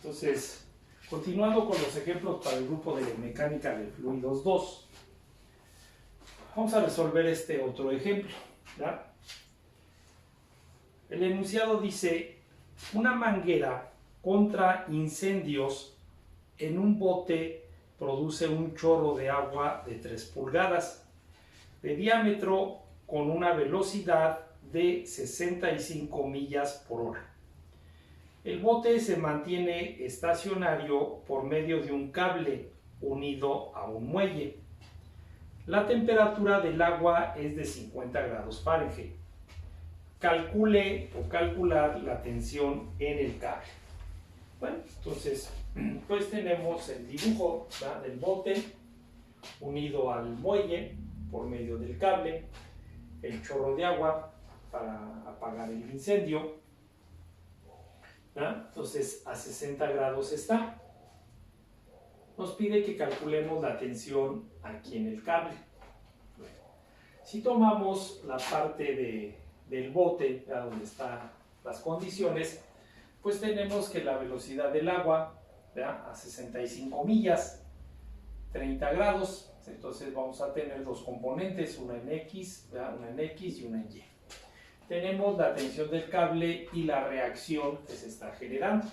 Entonces, continuando con los ejemplos para el grupo de mecánica de fluidos 2, vamos a resolver este otro ejemplo, ¿verdad? El enunciado dice: una manguera contra incendios en un bote produce un chorro de agua de 3 pulgadas de diámetro con una velocidad de 65 millas por hora. El bote se mantiene estacionario por medio de un cable unido a un muelle. La temperatura del agua es de 50 grados Fahrenheit. Calcule o calcular la tensión en el cable. Bueno, entonces, pues tenemos el dibujo, ¿verdad?, del bote unido al muelle por medio del cable, el chorro de agua para apagar el incendio, ¿verdad? Entonces a 60 grados está. Nos pide que calculemos la tensión aquí en el cable. Bueno, si tomamos la parte del bote, ¿verdad?, donde están las condiciones, pues tenemos que la velocidad del agua, ¿verdad?, a 65 millas, 30 grados. Entonces vamos a tener dos componentes, una en X, ¿verdad?, una en X y una en Y. Tenemos la tensión del cable y la reacción que se está generando.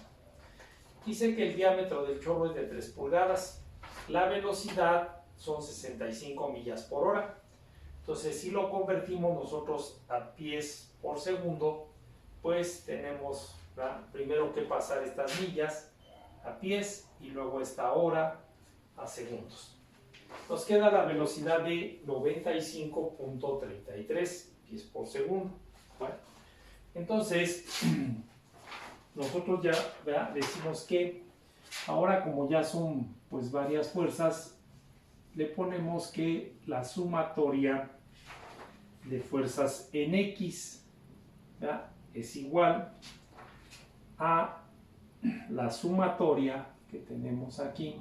Dice que el diámetro del chorro es de 3 pulgadas. La velocidad son 65 millas por hora. Entonces, si lo convertimos nosotros a pies por segundo, pues tenemos, ¿verdad?, primero que pasar estas millas a pies y luego esta hora a segundos. Nos queda la velocidad de 95.33 pies por segundo. Bueno, entonces, nosotros ya, ¿verdad?, decimos que ahora, como ya son pues varias fuerzas, le ponemos que la sumatoria de fuerzas en X, ¿verdad?, es igual a la sumatoria que tenemos aquí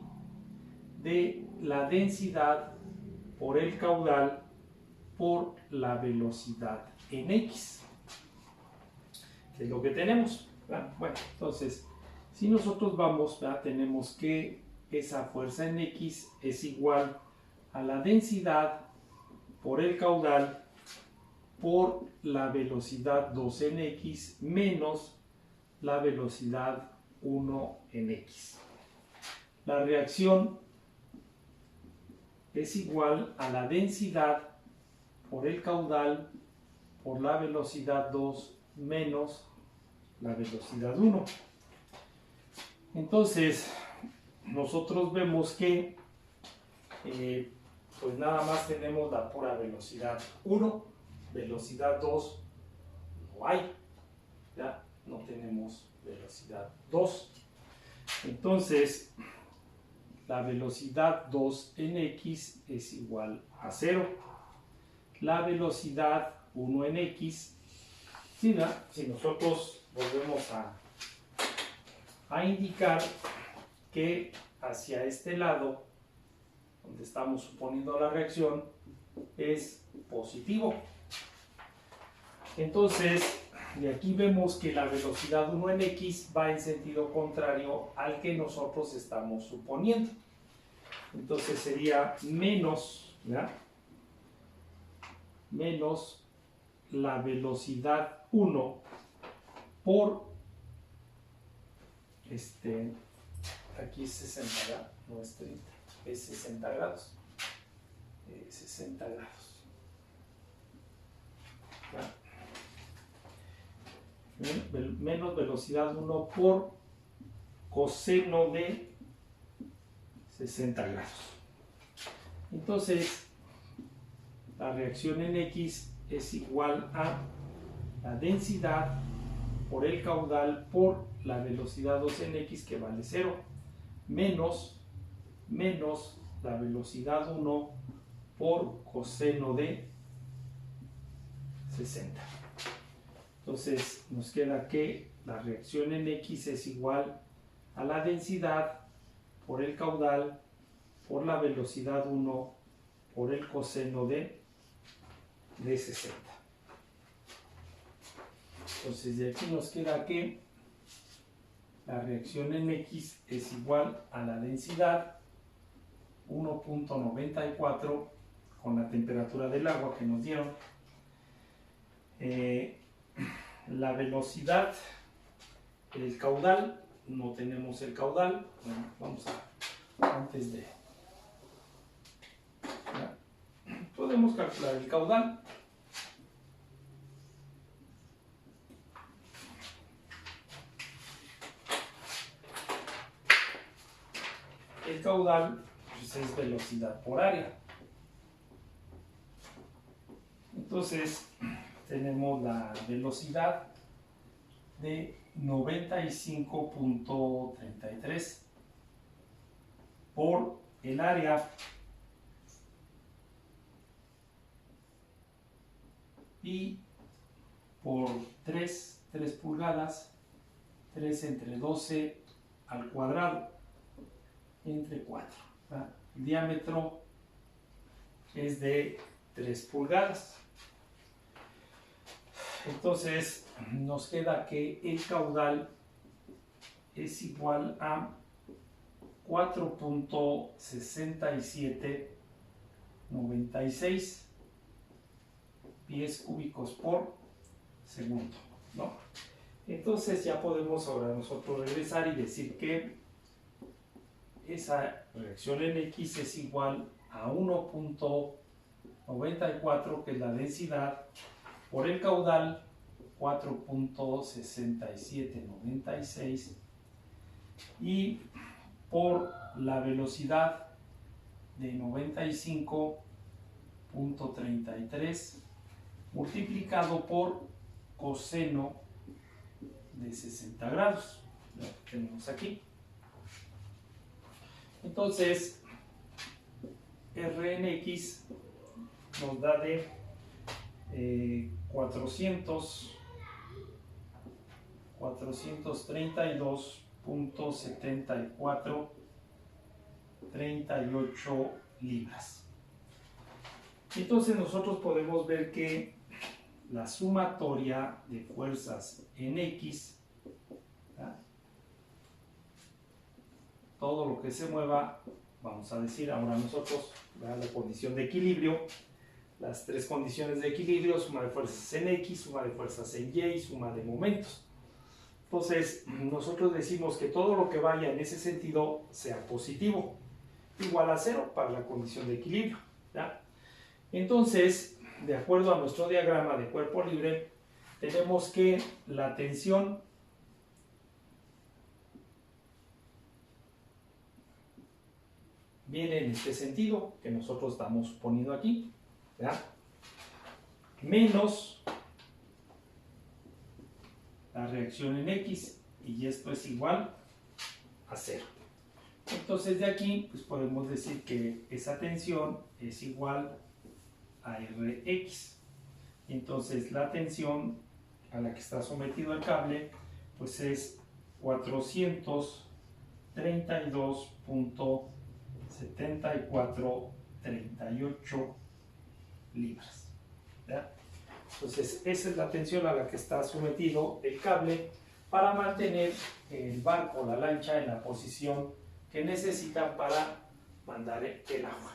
de la densidad por el caudal por la velocidad en X, que es lo que tenemos, ¿verdad? Bueno, entonces, si nosotros vamos, ¿verdad?, tenemos que esa fuerza en X es igual a la densidad por el caudal por la velocidad 2 en X menos la velocidad 1 en X. La reacción es igual a la densidad por el caudal por la velocidad 2 menos la velocidad 1. Entonces, nosotros vemos que pues nada más tenemos la pura velocidad 1, velocidad 2 no hay, ¿ya? No tenemos velocidad 2. Entonces, la velocidad 2 en X es igual a 0. La velocidad 1 en X, si nosotros volvemos a indicar que hacia este lado, donde estamos suponiendo la reacción, es positivo. Entonces, de aquí vemos que la velocidad 1 en X va en sentido contrario al que nosotros estamos suponiendo. Entonces sería menos, ¿verdad?, menos la velocidad 1 por, aquí es 60, ¿verdad?, no es 30, es 60 grados. 60 grados. ¿Verdad? Menos velocidad 1 por coseno de 60 grados. Entonces, la reacción en X es igual a la densidad por el caudal por la velocidad 2 en X, que vale 0, menos la velocidad 1 por coseno de 60. Entonces nos queda que la reacción en X es igual a la densidad por el caudal por la velocidad 1 por el coseno de 60. Entonces de aquí nos queda que la reacción en X es igual a la densidad 1.94 con la temperatura del agua que nos dieron. La velocidad, el caudal, no tenemos el caudal. Bueno, vamos a, antes de, ya, podemos calcular el caudal. El caudal pues, es velocidad por área. Entonces, tenemos la velocidad de 95.33 por el área y por 3 pulgadas, 3 entre 12 al cuadrado entre 4. ¿Verdad? El diámetro es de 3 pulgadas. Entonces nos queda que el caudal es igual a 4.6796 pies cúbicos por segundo, ¿no? Entonces ya podemos ahora nosotros regresar y decir que esa reacción en X es igual a 1.94, que es la densidad, por el caudal 4.6796 y por la velocidad de 95.33 multiplicado por coseno de 60 grados. Lo tenemos aquí. Entonces, Rnx nos da de 432.7438 libras. Entonces nosotros podemos ver que la sumatoria de fuerzas en X, ¿verdad? Todo lo que se mueva, vamos a decir ahora nosotros, ¿verdad? La condición de equilibrio, las 3 condiciones de equilibrio, suma de fuerzas en X, suma de fuerzas en Y y suma de momentos. Entonces, nosotros decimos que todo lo que vaya en ese sentido sea positivo, igual a 0 para la condición de equilibrio, ¿ya? Entonces, de acuerdo a nuestro diagrama de cuerpo libre, tenemos que la tensión viene en este sentido que nosotros estamos poniendo aquí, ¿verdad? Menos la reacción en X, y esto es igual a 0. Entonces de aquí pues podemos decir que esa tensión es igual a Rx. Entonces la tensión a la que está sometido el cable pues es 432.7438 libras, ¿verdad? Entonces esa es la tensión a la que está sometido el cable para mantener el barco, la lancha, en la posición que necesitan para mandar el agua.